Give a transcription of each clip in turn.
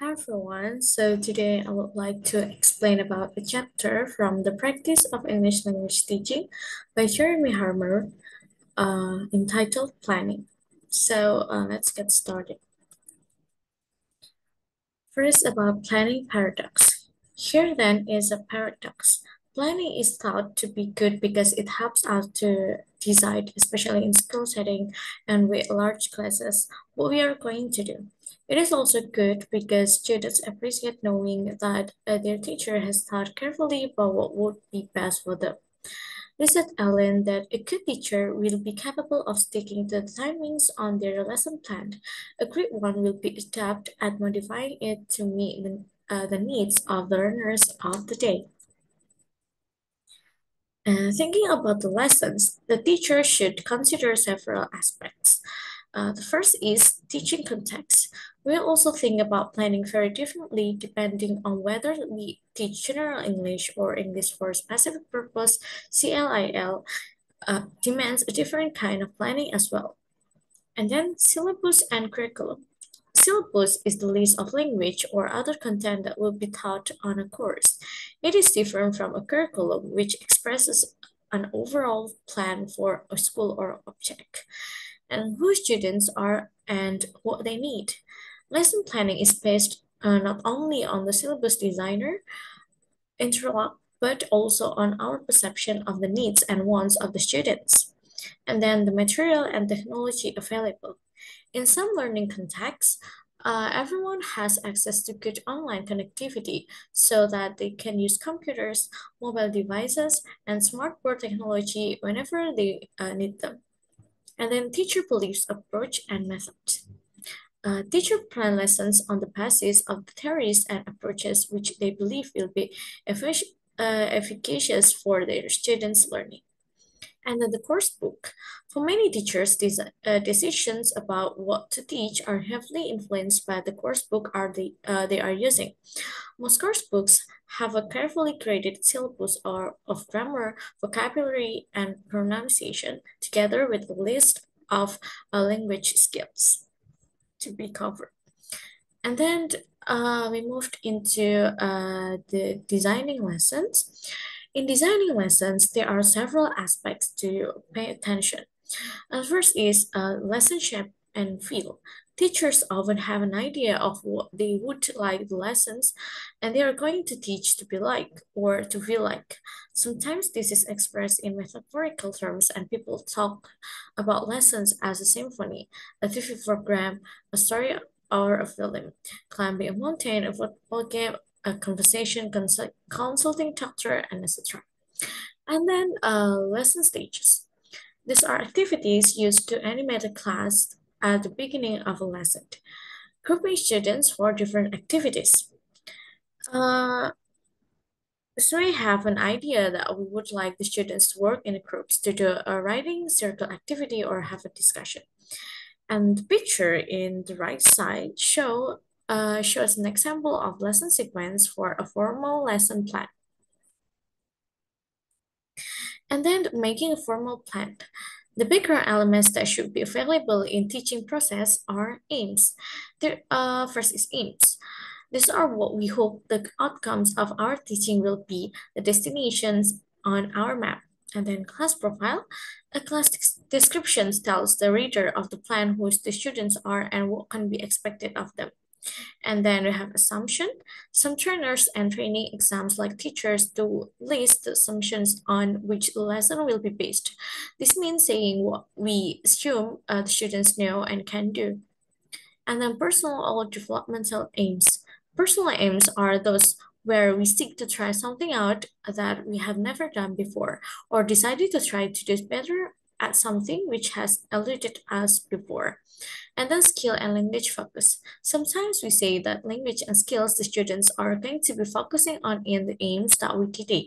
Hi everyone, so today I would like to explain about a chapter from The Practice of English Language Teaching by Jeremy Harmer entitled Planning. Let's get started. First, about planning paradox. Here then is a paradox. Planning is thought to be good because it helps us to decide, especially in school setting and with large classes, what we are going to do. It is also good because students appreciate knowing that their teacher has thought carefully about what would be best for them. Research outlined that a good teacher will be capable of sticking to the timings on their lesson plan. A great one will be adept at modifying it to meet the needs of the learners of the day. Thinking about the lessons, the teacher should consider several aspects. The first is teaching context. We also think about planning very differently depending on whether we teach general English or English for specific purpose, CLIL, demands a different kind of planning as well. And then syllabus and curriculum. Syllabus is the list of language or other content that will be taught on a course. It is different from a curriculum, which expresses an overall plan for a school or object, and who students are and what they need. Lesson planning is based not only on the syllabus designer, interlock, but also on our perception of the needs and wants of the students, and then the material and technology available. In some learning contexts, everyone has access to good online connectivity so that they can use computers, mobile devices, and smartboard technology whenever they need them. And then teacher beliefs, approach, and methods. Teacher plan lessons on the basis of the theories and approaches which they believe will be efficacious for their students' learning. And then the course book. For many teachers, these decisions about what to teach are heavily influenced by the course book they are using. Most course books have a carefully created syllabus of grammar, vocabulary, and pronunciation, together with a list of language skills to be covered. And then we moved into the designing lessons. In designing lessons, there are several aspects to pay attention. First is lesson shape and feel. Teachers often have an idea of what they would like the lessons, and they are going to teach to be like or to feel like. Sometimes this is expressed in metaphorical terms, and people talk about lessons as a symphony, a TV program, a story, or a film. Climbing a mountain, a football game, a conversation, consulting doctor, and etc. And then lesson stages. These are activities used to animate a class at the beginning of a lesson, grouping students for different activities. Uh, so we have an idea that we would like the students to work in groups to do a writing circle activity or have a discussion. And the picture in the right side shows an example of lesson sequence for a formal lesson plan. And then making a formal plan. The bigger elements that should be available in teaching process are aims. First is aims. These are what we hope the outcomes of our teaching will be, the destinations on our map. And then class profile. A class description tells the reader of the plan who the students are and what can be expected of them. And then we have assumption. Some trainers and training exams like teachers do list the assumptions on which the lesson will be based. This means saying what we assume the students know and can do. And then personal or developmental aims. Personal aims are those where we seek to try something out that we have never done before or decided to try to do better at something which has eluded us before. And then skill and language focus. Sometimes we say that language and skills the students are going to be focusing on in the aims that we did.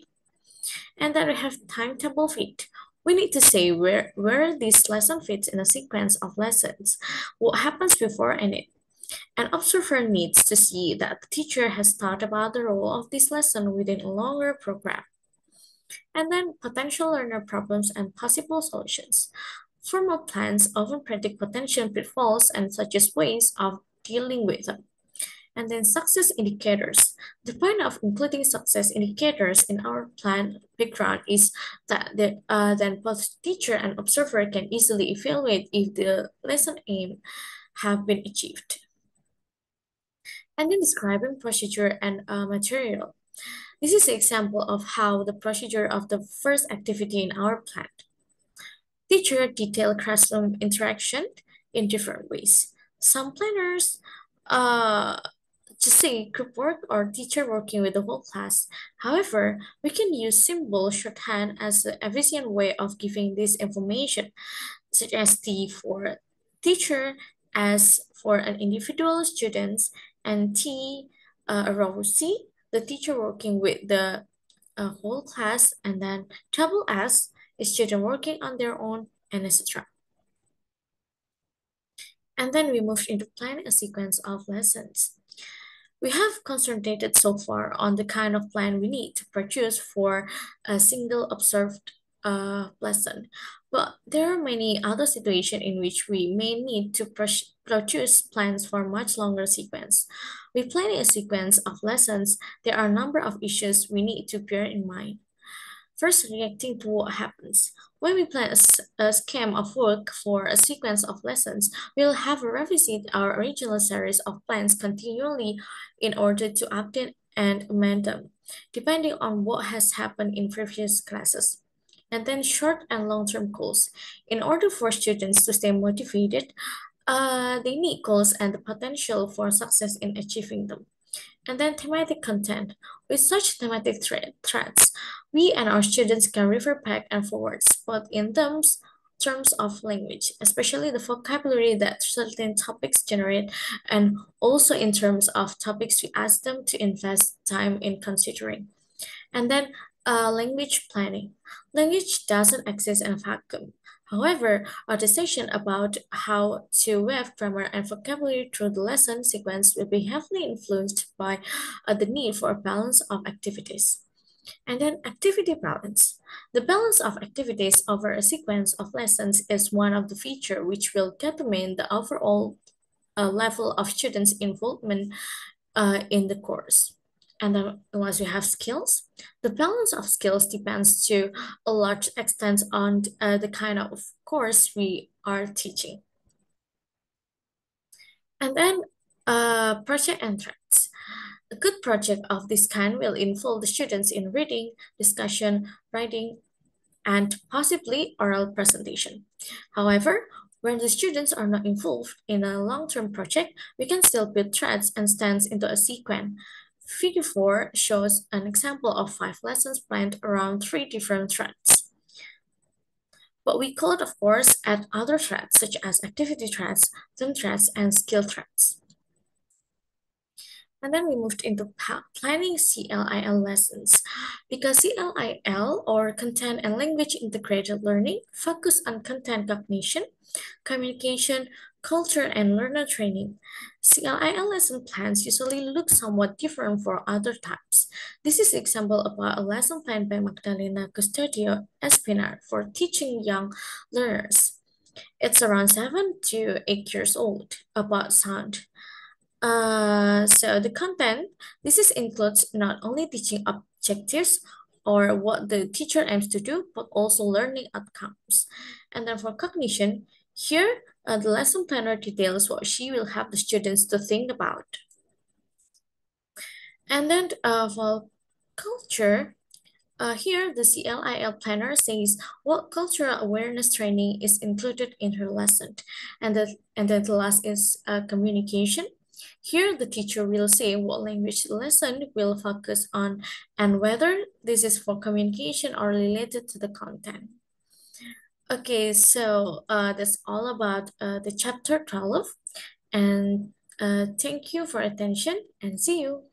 And then we have timetable fit. We need to say where this lesson fits in a sequence of lessons, what happens before and it. An observer needs to see that the teacher has thought about the role of this lesson within a longer program. And then potential learner problems and possible solutions. Formal plans often predict potential pitfalls and suggest ways of dealing with them. And then success indicators. The point of including success indicators in our plan background is that then both teacher and observer can easily evaluate if the lesson aim have been achieved. And then describing procedure and material. This is an example of how the procedure of the first activity in our plan. Teacher detail classroom interaction in different ways. Some planners just say group work or teacher working with the whole class. However, we can use symbol shorthand as an efficient way of giving this information, such as T for teacher, S for an individual students, and T, a row C, the teacher working with the whole class, and then double S is student working on their own, and etc. And then we moved into planning a sequence of lessons. We have concentrated so far on the kind of plan we need to produce for a single observed lesson, but there are many other situations in which we may need to produce plans for much longer sequence. With planning a sequence of lessons, there are a number of issues we need to bear in mind. First, reacting to what happens. When we plan a scheme of work for a sequence of lessons, we'll have to revisit our original series of plans continually in order to update and amend them, depending on what has happened in previous classes. And then short and long-term goals. In order for students to stay motivated, they need goals and the potential for success in achieving them. And then thematic content. With such thematic threads, we and our students can refer back and forwards, both in terms of language, especially the vocabulary that certain topics generate, and also in terms of topics we ask them to invest time in considering. And then language planning. Language doesn't exist in a vacuum. However, our decision about how to weave grammar and vocabulary through the lesson sequence will be heavily influenced by the need for a balance of activities. And then activity balance. The balance of activities over a sequence of lessons is one of the features which will determine the overall level of students' involvement in the course. And then once we have skills, the balance of skills depends to a large extent on the kind of course we are teaching. And then project and threats. A good project of this kind will involve the students in reading, discussion, writing, and possibly oral presentation. However, when the students are not involved in a long-term project, we can still build threads and stands into a sequence. Figure 4 shows an example of 5 lessons planned around 3 different threads. But we could, of course, add other threads such as activity threads, theme threads, and skill threads. And then we moved into planning CLIL lessons. Because CLIL, or Content and Language Integrated Learning, focus on content cognition, communication, culture, and learner training. CLIL lesson plans usually look somewhat different for other types. This is an example about a lesson plan by Magdalena Custodio Espinar for teaching young learners. It's around 7 to 8 years old, about sound. So the content, includes not only teaching objectives or what the teacher aims to do, but also learning outcomes. And then for cognition, here the lesson planner details what she will have the students to think about. And then for culture, here, the CLIL planner says what cultural awareness training is included in her lesson. And then the last is communication. Here, the teacher will say what language the lesson will focus on and whether this is for communication or related to the content. Okay, so that's all about the chapter 12. And thank you for attention and see you.